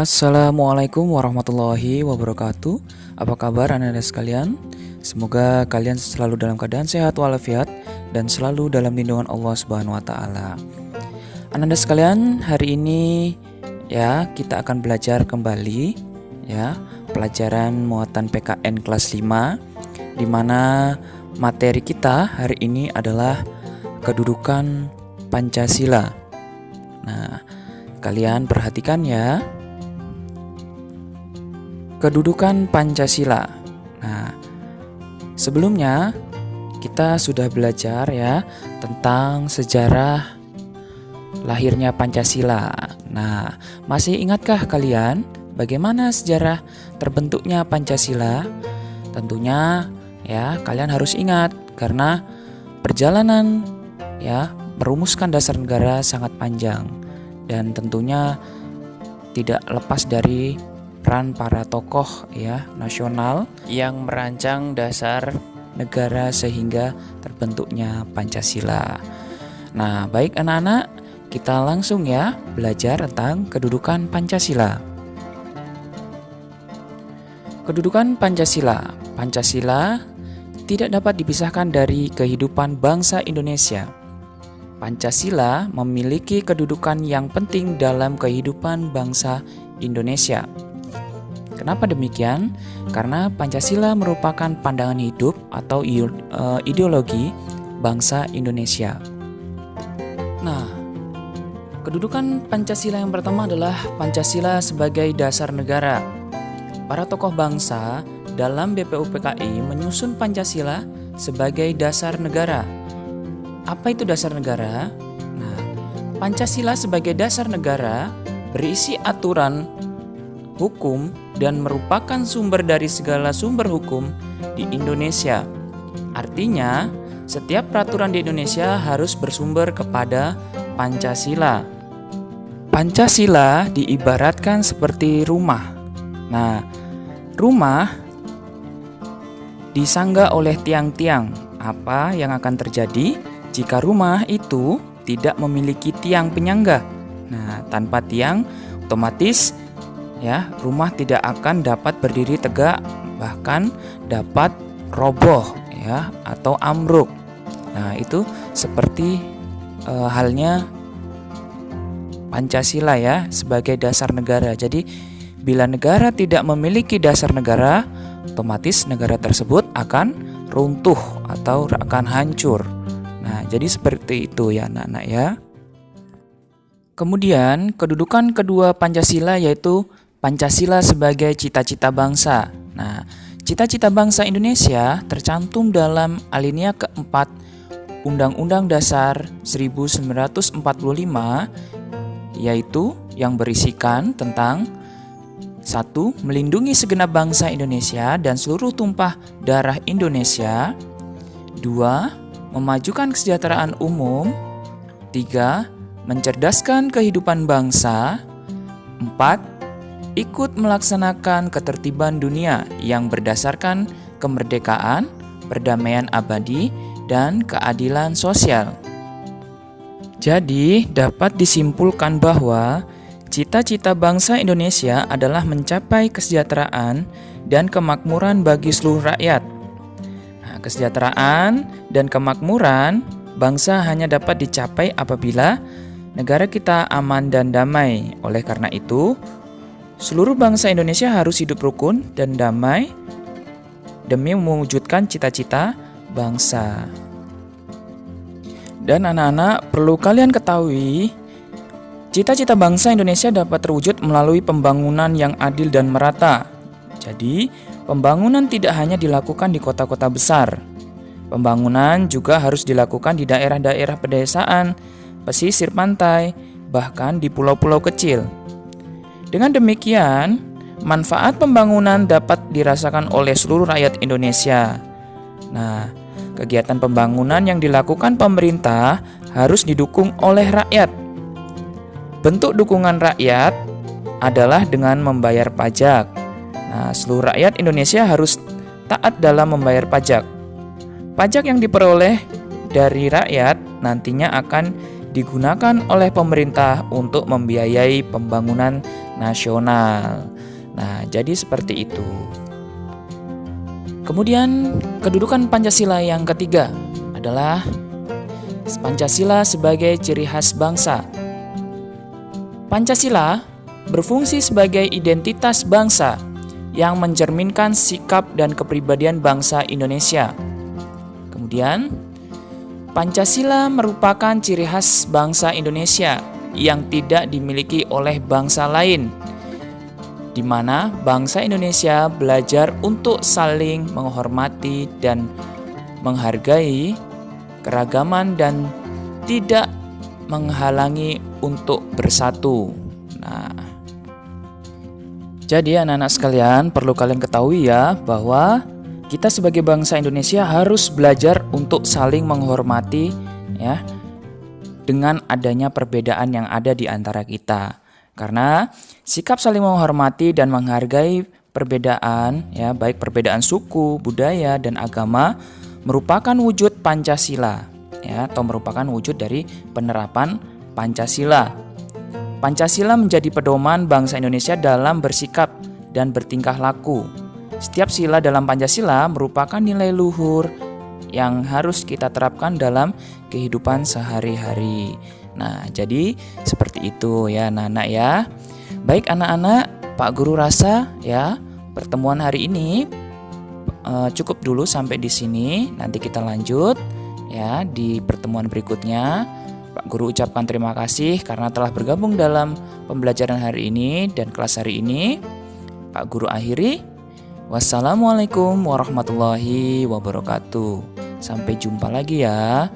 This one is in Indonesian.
Assalamualaikum warahmatullahi wabarakatuh. Apa kabar anak-anak sekalian? Semoga kalian selalu dalam keadaan sehat walafiat dan selalu dalam lindungan Allah Subhanahu wa taala. Anak-anak sekalian, hari ini kita akan belajar kembali pelajaran muatan PKN kelas 5, di mana materi kita hari ini adalah kedudukan Pancasila. Nah, kalian perhatikan ya. Kedudukan Pancasila. Nah, sebelumnya kita sudah belajar tentang sejarah lahirnya Pancasila. Nah, masih ingatkah kalian bagaimana sejarah terbentuknya Pancasila? Tentunya kalian harus ingat karena perjalanan merumuskan dasar negara sangat panjang dan tentunya tidak lepas dari peran para tokoh nasional yang merancang dasar negara sehingga terbentuknya Pancasila. Nah, baik anak-anak, kita langsung belajar tentang kedudukan Pancasila. Kedudukan Pancasila. Pancasila tidak dapat dipisahkan dari kehidupan bangsa Indonesia. Pancasila memiliki kedudukan yang penting dalam kehidupan bangsa Indonesia. Kenapa demikian? Karena Pancasila merupakan pandangan hidup atau ideologi bangsa Indonesia. Nah, kedudukan Pancasila yang pertama adalah Pancasila sebagai dasar negara. Para tokoh bangsa dalam BPUPKI menyusun Pancasila sebagai dasar negara. Apa itu dasar negara? Nah, Pancasila sebagai dasar negara berisi aturan hukum dan merupakan sumber dari segala sumber hukum di Indonesia. Artinya, setiap peraturan di Indonesia harus bersumber kepada Pancasila. Pancasila diibaratkan seperti rumah. Nah, rumah disangga oleh tiang-tiang. Apa yang akan terjadi jika rumah itu tidak memiliki tiang penyangga? Nah, tanpa tiang otomatis rumah tidak akan dapat berdiri tegak, bahkan dapat roboh atau ambruk. Nah, itu seperti halnya Pancasila sebagai dasar negara. Jadi, bila negara tidak memiliki dasar negara, otomatis negara tersebut akan runtuh atau akan hancur. Nah, jadi seperti itu ya anak-anak ya. Kemudian, kedudukan kedua Pancasila yaitu Pancasila sebagai cita-cita bangsa. Nah, cita-cita bangsa Indonesia tercantum dalam alinea keempat Undang-Undang Dasar 1945, yaitu yang berisikan tentang 1. Melindungi segenap bangsa Indonesia dan seluruh tumpah darah Indonesia. 2. Memajukan kesejahteraan umum. 3. Mencerdaskan kehidupan bangsa. 4. Ikut melaksanakan ketertiban dunia yang berdasarkan kemerdekaan, perdamaian abadi, dan keadilan sosial. Jadi, dapat disimpulkan bahwa cita-cita bangsa Indonesia adalah mencapai kesejahteraan dan kemakmuran bagi seluruh rakyat. Nah, kesejahteraan dan kemakmuran bangsa hanya dapat dicapai apabila negara kita aman dan damai. Oleh karena itu, seluruh bangsa Indonesia harus hidup rukun dan damai demi mewujudkan cita-cita bangsa. Dan anak-anak, perlu kalian ketahui, cita-cita bangsa Indonesia dapat terwujud melalui pembangunan yang adil dan merata. Jadi, pembangunan tidak hanya dilakukan di kota-kota besar. Pembangunan juga harus dilakukan di daerah-daerah pedesaan, pesisir pantai, bahkan di pulau-pulau kecil. Dengan demikian, manfaat pembangunan dapat dirasakan oleh seluruh rakyat Indonesia. Nah, kegiatan pembangunan yang dilakukan pemerintah harus didukung oleh rakyat. Bentuk dukungan rakyat adalah dengan membayar pajak. Nah, seluruh rakyat Indonesia harus taat dalam membayar pajak. Pajak yang diperoleh dari rakyat nantinya akan digunakan oleh pemerintah untuk membiayai pembangunan nasional. Nah, jadi seperti itu. Kemudian, kedudukan Pancasila yang ketiga adalah Pancasila sebagai ciri khas bangsa. Pancasila berfungsi sebagai identitas bangsa yang mencerminkan sikap dan kepribadian bangsa Indonesia. Kemudian, Pancasila merupakan ciri khas bangsa Indonesia yang tidak dimiliki oleh bangsa lain, di mana bangsa Indonesia belajar untuk saling menghormati dan menghargai keragaman dan tidak menghalangi untuk bersatu. Nah, jadi anak-anak sekalian, perlu kalian ketahui ya bahwa kita sebagai bangsa Indonesia harus belajar untuk saling menghormati ya, dengan adanya perbedaan yang ada di antara kita. Karena sikap saling menghormati dan menghargai perbedaan ya, baik perbedaan suku, budaya dan agama merupakan wujud Pancasila ya, atau merupakan wujud dari penerapan Pancasila. Pancasila menjadi pedoman bangsa Indonesia dalam bersikap dan bertingkah laku. Setiap sila dalam Pancasila merupakan nilai luhur yang harus kita terapkan dalam kehidupan sehari-hari. Nah, jadi seperti itu ya anak-anak ya. Baik anak-anak, Pak Guru rasa ya pertemuan hari ini cukup dulu sampai di sini. Nanti kita lanjut ya di pertemuan berikutnya. Pak Guru ucapkan terima kasih karena telah bergabung dalam pembelajaran hari ini dan kelas hari ini. Pak Guru akhiri. Wassalamualaikum warahmatullahi wabarakatuh. Sampai jumpa lagi ya.